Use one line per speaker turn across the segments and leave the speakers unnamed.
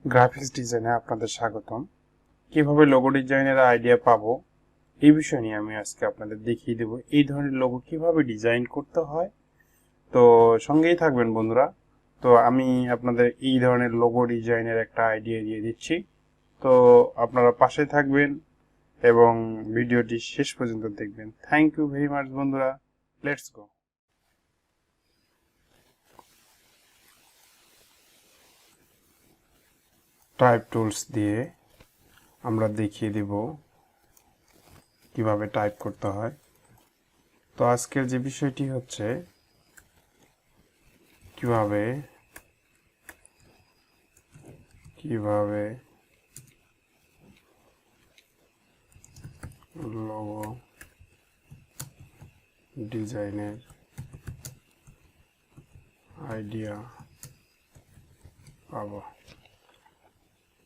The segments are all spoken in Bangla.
গ্রাফিক্স ডিজাইনে আপনাদের স্বাগতম। কিভাবে লোগো ডিজাইনের আইডিয়া পাবো এই বিষয় নিয়ে আমি আজকে আপনাদের দেখিয়ে দেব এই ধরনের লোগো কিভাবে ডিজাইন করতে হয়। তো সঙ্গেই থাকবেন বন্ধুরা। তো আমি আপনাদের এই ধরনের লোগো ডিজাইনের একটা আইডিয়া দিয়ে দিচ্ছি। তো আপনারা পাশে থাকবেন এবং ভিডিওটি শেষ পর্যন্ত দেখবেন। থ্যাংক ইউ ভেরি মাচ বন্ধুরা। Let's go. টাইপ টুলস দিয়ে আমরা দেখিয়ে দেব কিভাবে টাইপ করতে হয়। তো আজকের যে বিষয়টি হচ্ছে কিভাবে লোগো ডিজাইনের আইডিয়া পাবো।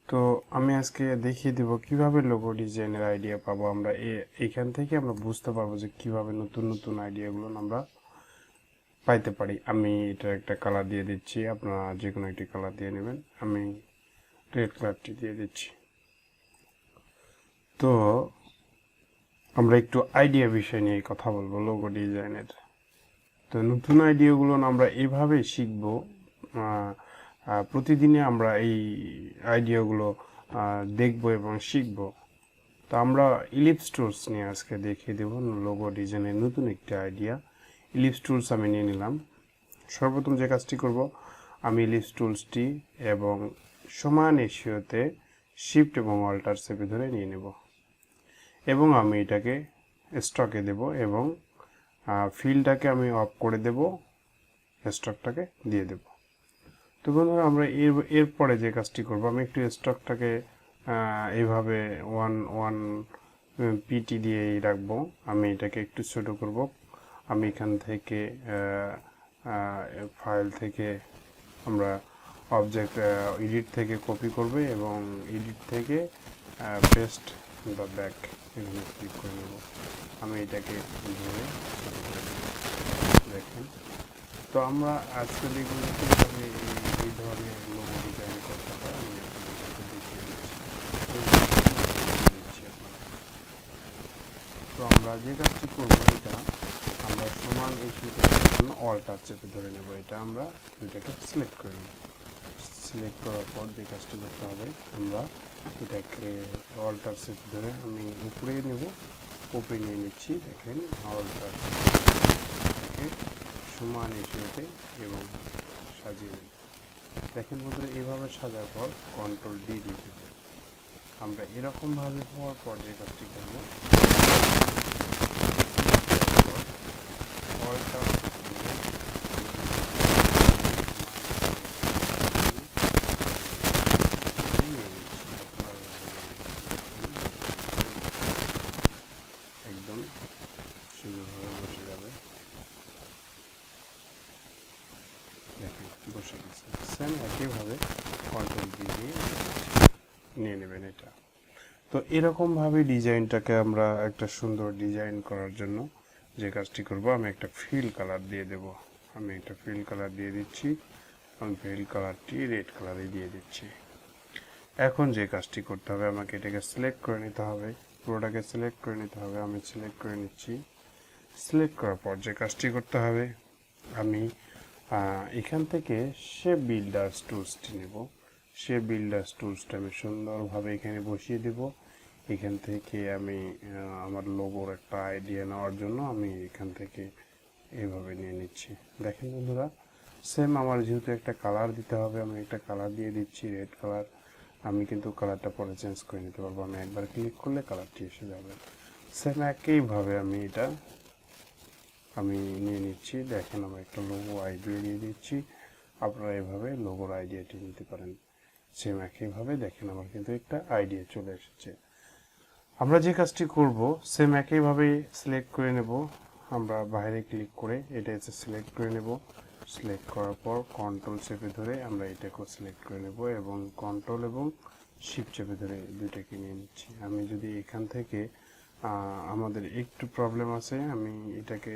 তো আমি আজকে দেখিয়ে দেব কিভাবে লোগো ডিজাইনের আইডিয়া পাবো। আমরা এখান থেকে আমরা বুঝতে পারবো যে কিভাবে নতুন নতুন আইডিয়াগুলো আমরা পাইতে পারি। আমি এটা একটা কালার দিয়ে দিচ্ছি, আপনারা যে কোনো একটি কালার দিয়ে নেবেন। আমি রেড কালারটি দিয়ে দিচ্ছি। তো আমরা একটু আইডিয়া বিষয় নিয়ে কথা বলবো লোগো ডিজাইনের। তো নতুন আইডিয়াগুলো আমরা এইভাবে শিখব, প্রতিদিনে আমরা এই আইডিয়াগুলো দেখব এবং শিখব। তো আমরা ইলিপস টুলস নিয়ে আজকে দেখিয়ে দেব লোগো ডিজাইনের নতুন একটি আইডিয়া। ইলিপস টুলস আমি নিয়ে নিলাম। সর্বপ্রথম যে কাজটি করব, আমি ইলিপস টুলসটি এবং সমান রেশিওতে শিফট এবং অল্টার চেপে ধরে নিয়ে নেব এবং আমি এটাকে স্টকে দেব এবং ফিলটাকে আমি অফ করে দেব, স্টকটাকে দিয়ে দেব। তো বন্ধুরা আমরা এরপরে যে কাজটি করব, আমি একটু স্টকটাকে এইভাবে ওয়ান পিটি দিয়েই রাখবো। আমি এটাকে একটু ছোট করব। আমি এখান থেকে ফাইল থেকে আমরা অবজেক্ট এডিট থেকে কপি করব এবং এডিট থেকে পেস্ট বা ব্যাক এখানে ক্লিক করে নেব। আমি এটাকে ধরে দেখেন। তো আমরা আজকে দেখব কিভাবে এই ধরনের লোগো ডিজাইন করতে হয়। আমি আপনাদেরকে দেখিয়ে দিচ্ছি। তো আমরা যে কাজটি করবো, এটা আমরা সমান রেশিওতে জন্য অল্টার চেপে ধরে নেব। এটা আমরা এটাকে সিলেক্ট করে নেব। সিলেক্ট করার পর যে কাজটি করতে হবে, আমরা এটাকে অল্টার চেপে ধরে আমি উপরে নেব, উপরে নিয়ে নিচ্ছি। দেখেন অল্টার সমান রেশিওতে এবং সাজিয়ে নেব। দেখেন বন্ধুরা, এইভাবে সাজার পর কন্ট্রোল ডি দিয়ে দেব। আমরা এরকমভাবে হওয়ার পর যে কাজটি করব, অল্টার একদম সুন্দরভাবে বসে যাবে। দেখেন বসে গেছে। সেম একইভাবে কন্ট্রোল দিয়ে নিয়ে নেবেন এটা। তো এরকমভাবে ডিজাইনটাকে আমরা একটা সুন্দর ডিজাইন করার জন্য যে কাজটি করব, আমি একটা ফিল কালার দিয়ে দেব। আমি একটা ফিল কালার দিয়ে দিচ্ছি। আমি ফিল কালারটি রেড কালারে দিয়ে দিচ্ছি। এখন যে কাজটি করতে হবে, আমাকে এটাকে সিলেক্ট করে নিতে হবে, পুরোটাকে সিলেক্ট করে নিতে হবে। আমি সিলেক্ট করে নিচ্ছি। সিলেক্ট করার পর যে কাজটি করতে হবে, আমি এখান থেকে শেপ বিল্ডার্স টুলসটি নেব। শেপ বিল্ডার্স টুলসটা আমি সুন্দরভাবে এখানে বসিয়ে দেব। এখান থেকে আমি আমার লোগোর একটা আইডিয়া নেওয়ার জন্য আমি এখান থেকে এইভাবে নিয়ে নিচ্ছি। দেখেন বন্ধুরা, সেম আমার যেহেতু একটা কালার দিতে হবে, আমি একটা কালার দিয়ে দিচ্ছি, রেড কালার। আমি কিন্তু কালারটা পরে চেঞ্জ করে নিতে পারবো। আমি একবার ক্লিক করলে কালারটি এসে যাবে। সেম একইভাবে আমি নিয়ে নিচ্ছি। দেখেন আমার একটা লোগো আইডিয়া দিয়ে দিচ্ছি। আপনারা এভাবে লোগোর আইডিয়াটি নিতে পারেন। সেম একইভাবে দেখেন আমার কিন্তু একটা আইডিয়া চলে এসেছে। আমরা যে কাজটি করব, সেম একইভাবে সিলেক্ট করে নেব। আমরা বাইরে ক্লিক করে এটা এসে সিলেক্ট করে নেব। সিলেক্ট করার পর কন্ট্রোল চেপে ধরে আমরা এটাকেও সিলেক্ট করে নেব এবং কন্ট্রোল এবং শিফট চেপে ধরে দুইটাকে নিয়ে নিচ্ছি। আমি যদি এখান থেকে আমাদের একটু প্রবলেম আছে, আমি এটাকে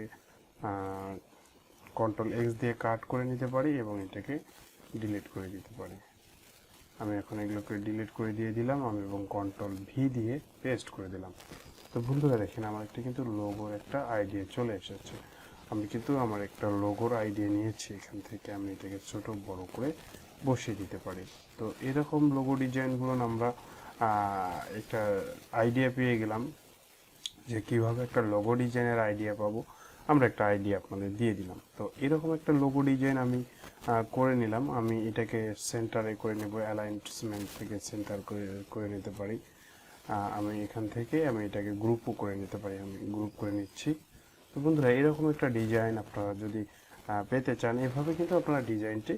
কন্ট্রোল এক্স দিয়ে কাট করে নিতে পারি এবং এটাকে ডিলিট করে দিতে পারি। আমি এখন এগুলোকে ডিলিট করে দিয়ে দিলাম আমি, এবং কন্ট্রোল ভি দিয়ে পেস্ট করে দিলাম। তো বন্ধুরা দেখেন আমার একটা কিন্তু লোগোর একটা আইডিয়া চলে এসেছে। আমি কিন্তু আমার একটা লোগোর আইডিয়া নিয়েছি, এখান থেকে আমি এটাকে ছোট বড় করে বসিয়ে দিতে পারি। তো এরকম লোগো ডিজাইনগুলো আমরা একটা আইডিয়া পেয়ে গেলাম যে কীভাবে একটা লোগো ডিজাইনের আইডিয়া পাবো। আমরা একটা আইডিয়া আপনাদের দিয়ে দিলাম। তো এরকম একটা লোগো ডিজাইন আমি করে নিলাম। আমি এটাকে সেন্টারে করে নেব, অ্যালাইনমেন্ট থেকে সেন্টার করে নিতে পারি। আমি এখান থেকে আমি এটাকে গ্রুপও করে নিতে পারি, আমি গ্রুপ করে নিচ্ছি। তো বন্ধুরা এরকম একটা ডিজাইন আপনারা যদি পেতে চান, এভাবে কিন্তু আপনারা ডিজাইনটি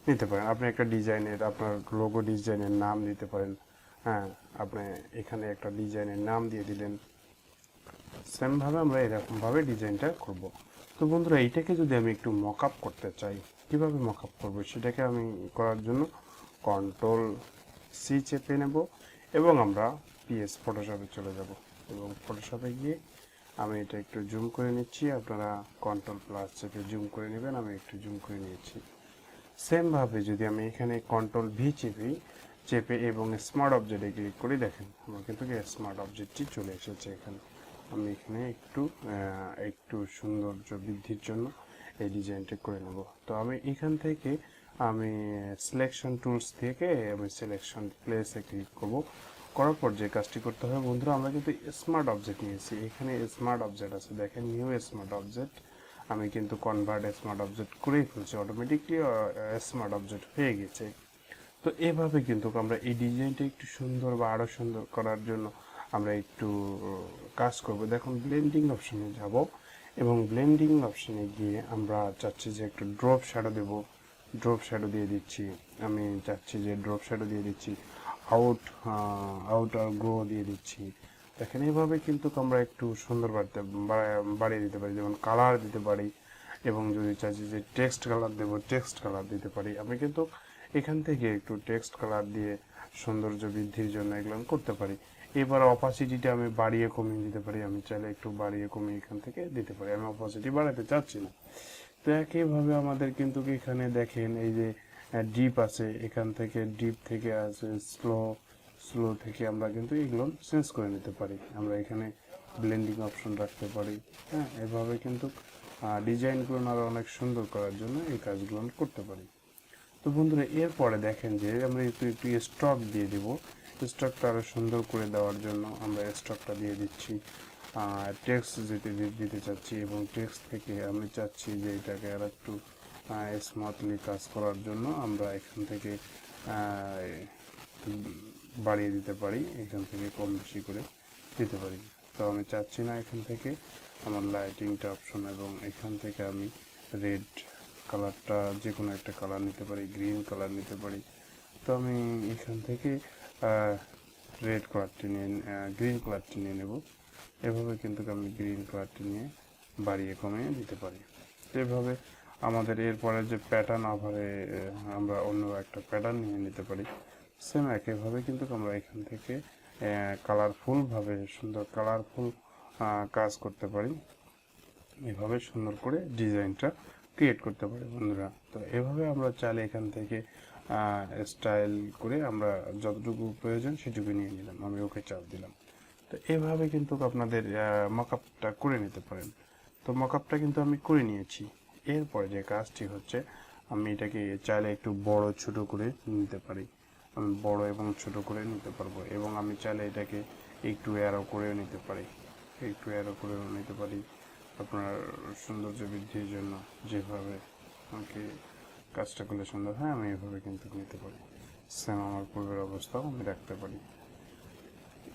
নিতে পারেন। আপনি একটা ডিজাইনের আপনার লোগো ডিজাইনের নাম দিতে পারেন। হ্যাঁ, আপনি এখানে একটা ডিজাইনের নাম দিয়ে দিলেন। সেমভাবে আমরা এরকমভাবে ডিজাইনটা করব। তো বন্ধুরা এইটাকে যদি আমি একটু মকআপ করতে চাই, কীভাবে মকআপ করব সেটাকে আমি করার জন্য কন্ট্রোল সি চেপে নেব এবং আমরা পিএস ফটোশপে চলে যাব, এবং ফটোশপে গিয়ে আমি এটা একটু জুম করে নিচ্ছি। আপনারা কন্ট্রোল প্লাস চেপে জুম করে নেবেন, আমি একটু জুম করে নিয়েছি। সেমভাবে যদি আমি এখানে কন্ট্রোল ভি চেপে এবং স্মার্ট অবজেক্টে ক্লিক করে দেখেন আমার কিন্তু স্মার্ট অবজেক্টটি চলে এসেছে এখানে। আমি এখানে একটু সৌন্দর্য বৃদ্ধির জন্য এই ডিজাইনটা করে নেব। তো আমি এখান থেকে আমি সিলেকশন টুলস থেকে আমি সিলেকশন প্লেসে ক্লিক করব। করার পর যে কাজটি করতে হবে বন্ধুরা, আমরা কিন্তু স্মার্ট অবজেক্ট নিয়েছি, এখানে স্মার্ট অবজেক্ট আছে দেখেন, নিউ স্মার্ট অবজেক্ট। আমি কিন্তু কনভার্ট স্মার্ট অবজেক্ট করেই ফেলছি, অটোমেটিকলি স্মার্ট অবজেক্ট হয়ে গেছে। তো এভাবে কিন্তু আমরা এই ডিজাইনটা একটু সুন্দর বা আরও সুন্দর করার জন্য আমরা একটু কাজ করব। দেখুন ব্লেন্ডিং অপশনে যাব, এবং ব্লেন্ডিং অপশনে গিয়ে আমরা চাচ্ছি যে একটু ড্রপ শ্যাডো দেব। ড্রপ শ্যাডো দিয়ে দিচ্ছি, আমি চাচ্ছি যে ড্রপ শ্যাডো দিয়ে দিচ্ছি, আউটার গ্লো দিয়ে দিচ্ছি। দেখেন এইভাবে কিন্তু আমরা একটু সুন্দর বাড়িয়ে দিতে পারি, যেমন কালার দিতে পারি, এবং যদি চাচ্ছি যে টেক্সট কালার দেবো টেক্সট কালার দিতে পারি। আমি কিন্তু এখান থেকে একটু টেক্সট কালার দিয়ে সৌন্দর্য বৃদ্ধির জন্য এগুলো করতে পারি। এবার অপাসিটিটা আমি বাড়িয়ে কমিয়ে দিতে পারি, আমি চাইলে একটু বাড়িয়ে কমিয়ে এখান থেকে দিতে পারি, আমি অপাসিটি বাড়াতে চাচ্ছি না। তো একইভাবে আমাদের কিন্তু এখানে দেখেন এই যে ডিপ আছে, এখান থেকে ডিপ থেকে আছে স্লো থেকে আমরা কিন্তু এগুলো চেঞ্জ করে নিতে পারি। আমরা এখানে ব্লেন্ডিং অপশন রাখতে পারি। হ্যাঁ, এভাবে কিন্তু ডিজাইনগুলো আরও অনেক সুন্দর করার জন্য এই কাজগুলো করতে পারি। তো বন্ধুরা এরপরে দেখেন যে আমরা একটু স্টক দিয়ে দেবো। স্টকটা আরও সুন্দর করে দেওয়ার জন্য আমরা স্টকটা দিয়ে দিচ্ছি। টেক্সট দিতে চাচ্ছি, এবং টেক্সট থেকে আমি চাচ্ছি যে এটাকে আর একটু স্মুথলি কাজ করার জন্য আমরা এখান থেকে বাড়িয়ে দিতে পারি, এখান থেকে কম বেশি করে দিতে পারি। তো আমি চাচ্ছি না এখান থেকে আমার লাইটিংটা অপশন, এবং এখান থেকে আমি রেড কালারটা যে কোনো একটা কালার নিতে পারি, গ্রিন কালার নিতে পারি। তো আমি এখান থেকে রেড কালারটি নিয়ে গ্রিন কালারটি নিয়ে নেব। এভাবে কিন্তু আমি গ্রিন কালারটি নিয়ে বাড়িয়ে কমিয়ে দিতে পারি। তো এভাবে আমাদের এরপরে যে প্যাটার্ন আভারে আমরা অন্য একটা প্যাটার্ন নিয়ে নিতে পারি। সেম একইভাবে কিন্তু আমরা এখান থেকে কালারফুলভাবে সুন্দর কালারফুল কাজ করতে পারি, এভাবে সুন্দর করে ডিজাইনটা ক্রিয়েট করতে পারি বন্ধুরা। তো এভাবে আমরা চাইলে এখান থেকে স্টাইল করে আমরা যতটুকু প্রয়োজন সেটুকু নিয়ে নিলাম, আমি ওকে চাপ দিলাম। তো এভাবে কিন্তু আপনাদের মকআপটা করে নিতে পারেন। তো মকআপটা কিন্তু আমি করে নিয়েছি। এরপরে যে কাজটি হচ্ছে, আমি এটাকে চাইলে একটু বড় ছোট করে নিতে পারি, আমি বড় এবং ছোট করে নিতে পারবো, এবং আমি চাইলে এটাকে একটু অ্যারো করেও নিতে পারি, আপনার সৌন্দর্য বৃদ্ধির জন্য যেভাবে আমাকে কাজটা করলে সুন্দর হয় আমি এভাবে কিন্তু নিতে পারি। সেম আমার পূর্বের অবস্থাও আমি রাখতে পারি।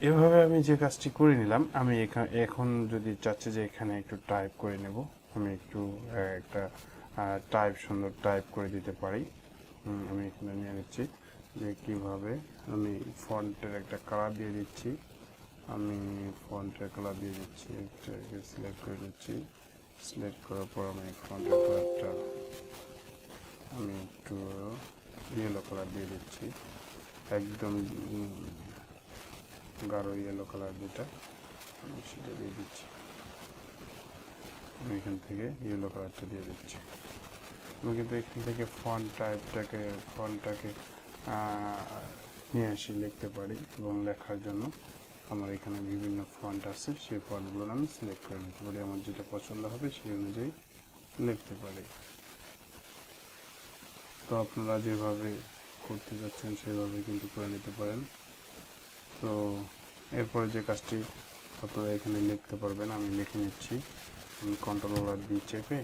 এভাবে আমি যে কাজটি করে নিলাম, আমি এখন যদি চাচ্ছি যে এখানে একটু টাইপ করে নেব, আমি একটু একটা সুন্দর টাইপ করে দিতে পারি। আমি এখানে নিয়ে নিচ্ছি যে কীভাবে আমি ফন্টের একটা কালার দিয়ে দিচ্ছি, এটাকে সিলেক্ট করে নিচ্ছি। সিলেক্ট করার পর আমি ফন্টের কালারটা আমি একটু ইয়েলো কালার দিয়ে দিচ্ছি, একদম গাঢ় ইয়েলো কালার যেটা আমি সেটা দিয়ে দিচ্ছি। আমি এখান থেকে ইয়েলো কালারটা দিয়ে দিচ্ছি। আমি কিন্তু এখান থেকে ফন্টটাকে নিয়ে আসি, লিখতে পারি। এবং লেখার জন্য আমার এখানে বিভিন্ন ফন্ট আছে, সেই ফন্টগুলো আমি সিলেক্ট করে নিতে পারি, আমার যেটা পছন্দ হবে সেই অনুযায়ী লিখতে পারি। তো আপনারা যেভাবে করতে যাচ্ছেন সেভাবে কিন্তু করে নিতে পারেন। তো এরপরে যে কাজটি আপনারা এখানে লিখতে পারবেন, আমি লিখে নিচ্ছি। আমি কন্ট্রোল দিয়ে চেপে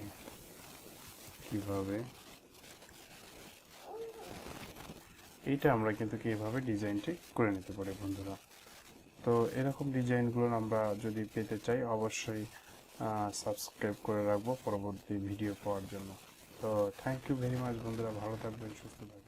কিভাবে এইটা আমরা কিন্তু কিভাবে ডিজাইনটি করে নিতে পারি বন্ধুরা। তো এরকম ডিজাইনগুলো আমরা যদি পেতে চাই অবশ্যই সাবস্ক্রাইব করে রাখবো পরবর্তী ভিডিও পাওয়ার জন্য। তো থ্যাংক ইউ ভেরি মাচ বন্ধুরা, ভালো থাকবেন, সুস্থ থাকবেন।